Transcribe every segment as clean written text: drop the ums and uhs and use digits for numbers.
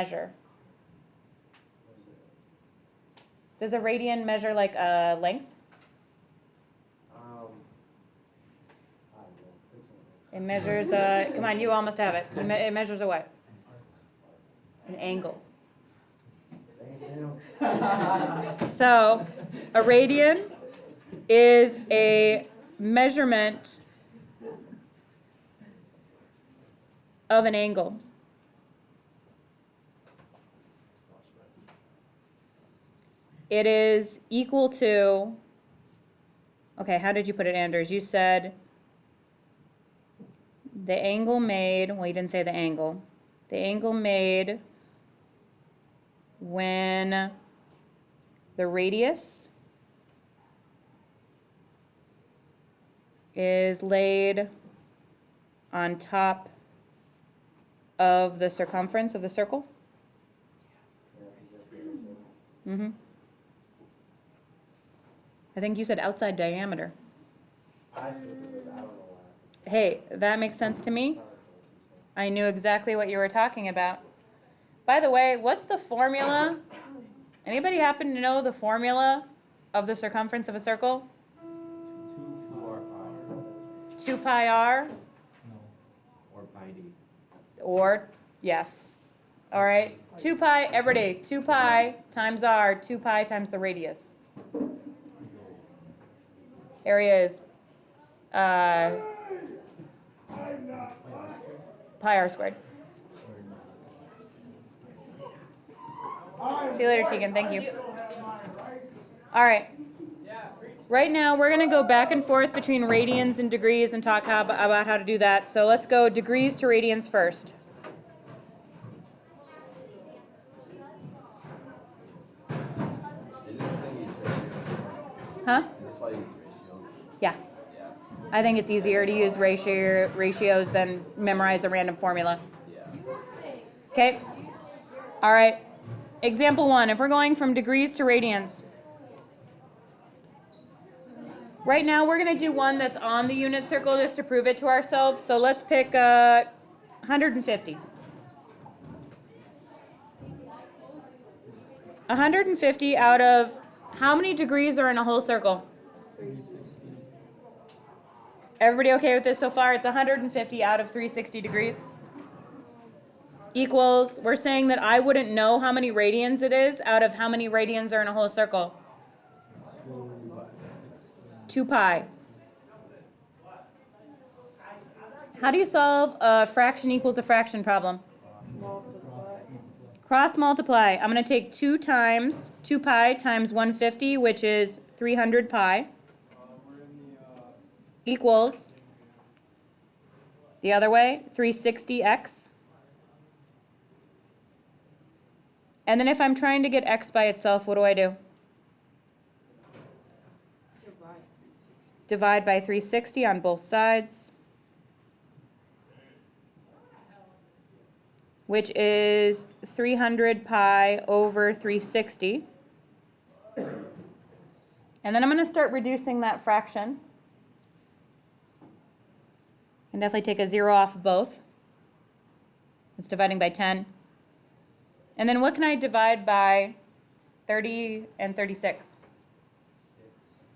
measure? Does a radian measure like a length? It measures come on, you almost have it. It measures a what? An angle. So, a radian is a measurement of an angle. It is equal to, okay, how did you put it, Anders? You said the angle made, well, you didn't say the angle. The angle made when the radius is laid on top of the circumference of the circle. Mm-hmm. I think you said outside diameter. Hey, that makes sense to me. I knew exactly what you were talking about. By the way, what's the formula? Anybody happen to know the formula of the circumference of a circle? 2 pi r? No. Or pi d. Or, yes. All right, 2 pi, everybody, 2 pi times r, 2 pi times the radius. Area is pi r squared. See you later, Tegan. Thank you. All right. Right now, we're going to go back and forth between radians and degrees and talk about how to do that. So let's go degrees to radians first. Huh? Yeah. I think it's easier to use ratios than memorize a random formula. Okay. All right. Example 1, if we're going from degrees to radians. Right now, we're going to do one that's on the unit circle just to prove it to ourselves. So let's pick 150. 150 out of how many degrees are in a whole circle? 360. Everybody okay with this so far? It's 150 out of 360 degrees. Equals, we're saying that I wouldn't know how many radians it is out of how many radians are in a whole circle? 2 pi. How do you solve a fraction equals a fraction problem? Cross multiply. I'm going to take 2 times 2 pi times 150, which is 300 pi, equals, the other way, 360x. And then if I'm trying to get x by itself, what do I do? Divide by 360 on both sides, which is 300 pi over 360. And then I'm going to start reducing that fraction. And definitely take a 0 off of both. It's dividing by 10. And then what can I divide by 30 and 36?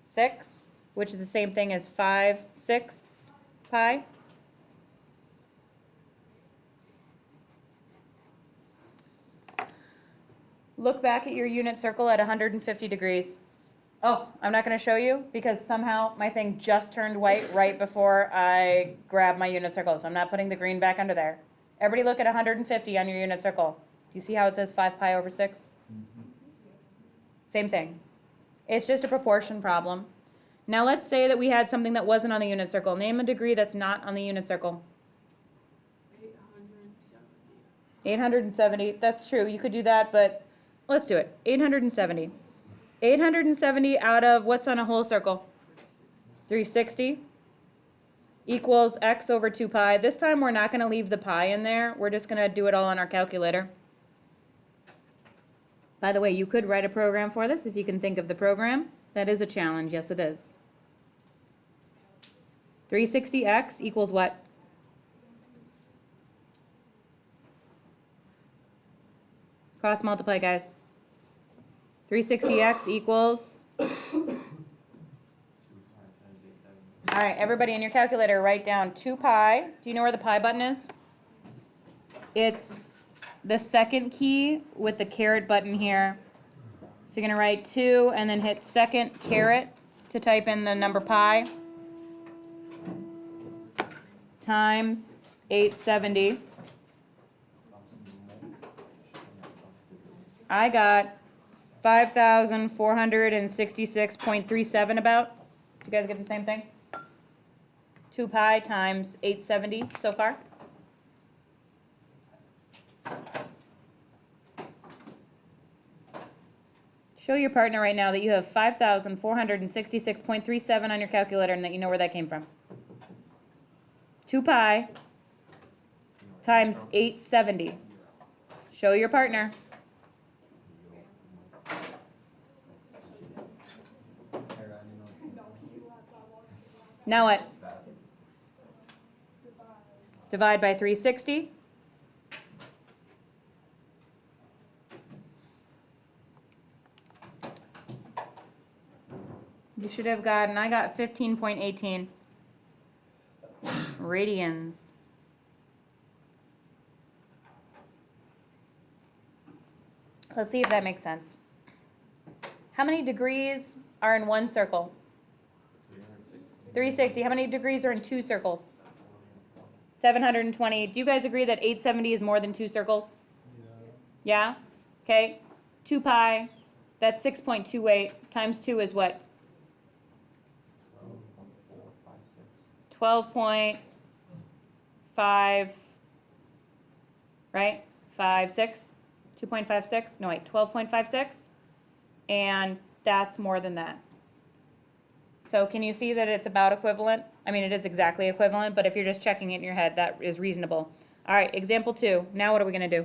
6, which is the same thing as 5/6 pi. Look back at your unit circle at 150 degrees. Oh, I'm not going to show you because somehow my thing just turned white right before I grabbed my unit circle. So I'm not putting the green back under there. Everybody look at 150 on your unit circle. Do you see how it says 5 pi over 6? Same thing. It's just a proportion problem. Now let's say that we had something that wasn't on the unit circle. Name a degree that's not on the unit circle. 870. That's true. You could do that, but let's do it. 870. 870 out of what's on a whole circle? 360 equals x over 2 pi. This time we're not going to leave the pi in there. We're just going to do it all on our calculator. By the way, you could write a program for this if you can think of the program. That is a challenge. Yes, it is. 360x equals what? Cross multiply, guys. 360x equals, 2 pi times 870. all right, everybody in your calculator, write down 2 pi. Do you know where the pi button is? It's the second key with the caret button here. So you're gonna write 2 and then hit second caret to type in the number pi times 870. I got 5,466.37 about. Do you guys get the same thing? 2 pi times 870 so far. Show your partner right now that you have 5,466.37 on your calculator and that you know where that came from. 2 pi times 870. Show your partner. Now what? Divide by 360. You should have gotten, I got 15.18 radians. Let's see if that makes sense. How many degrees are in one circle? 360. How many degrees are in two circles? 720. Do you guys agree that 870 is more than two circles? Yeah? Okay. 2 pi, that's 6.28 times 2 is what? 12.5, right? 56? 2.56? No, wait, 12.56? And that's more than that. So can you see that it's about equivalent? I mean, it is exactly equivalent, but if you're just checking it in your head, that is reasonable. All right, example 2. Now what are we going to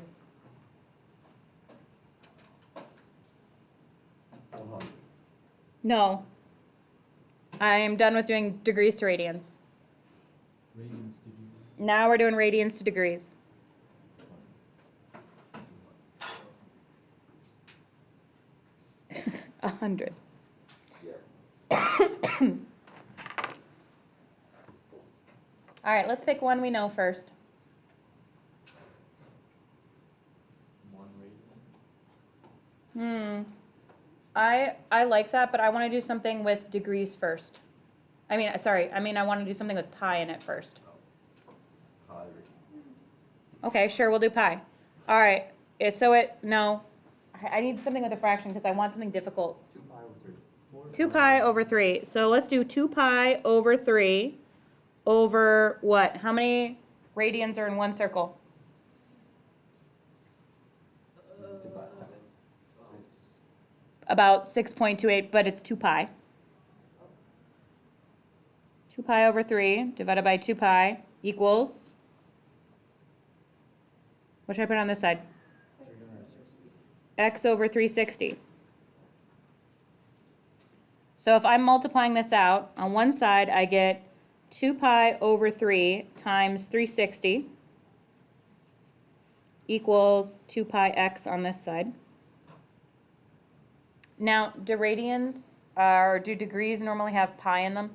do? No. I am done with doing degrees to radians. Radians to degrees. Now we're doing radians to degrees. A 100. All right, let's pick one we know first. 1 radian. I like that, but I want to do something with degrees first. I mean, I want to do something with pi in it first. Pi radians. Okay, sure, we'll do pi. All right, no. I need something with a fraction because I want something difficult. 2 pi over 3. 2 pi over 3. So let's do 2 pi over 3 over what? How many radians are in one circle? Divide 6. About 6.28, but it's 2 pi. 2 pi over 3 divided by 2 pi equals, what should I put on this side? 360. X over 360. So if I'm multiplying this out, on one side I get 2 pi over 3 times 360 equals 2 pi x on this side. Now, do radians, or do degrees normally have pi in them?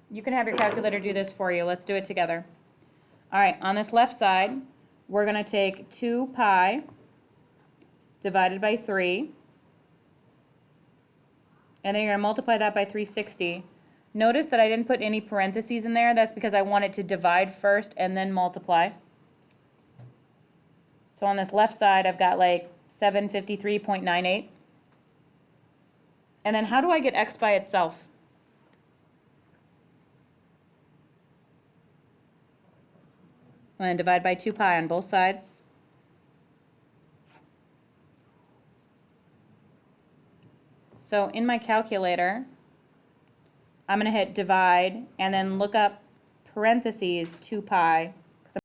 You can have your calculator do this for you. Let's do it together. All right, on this left side, we're going to take 2 pi divided by 3, and then you're going to multiply that by 360. Notice that I didn't put any parentheses in there. That's because I want it to divide first and then multiply. So on this left side, I've got like 753.98. And then how do I get x by itself? I'm going to divide by 2 pi on both sides. So in my calculator, I'm going to hit divide and then look up parentheses 2 pi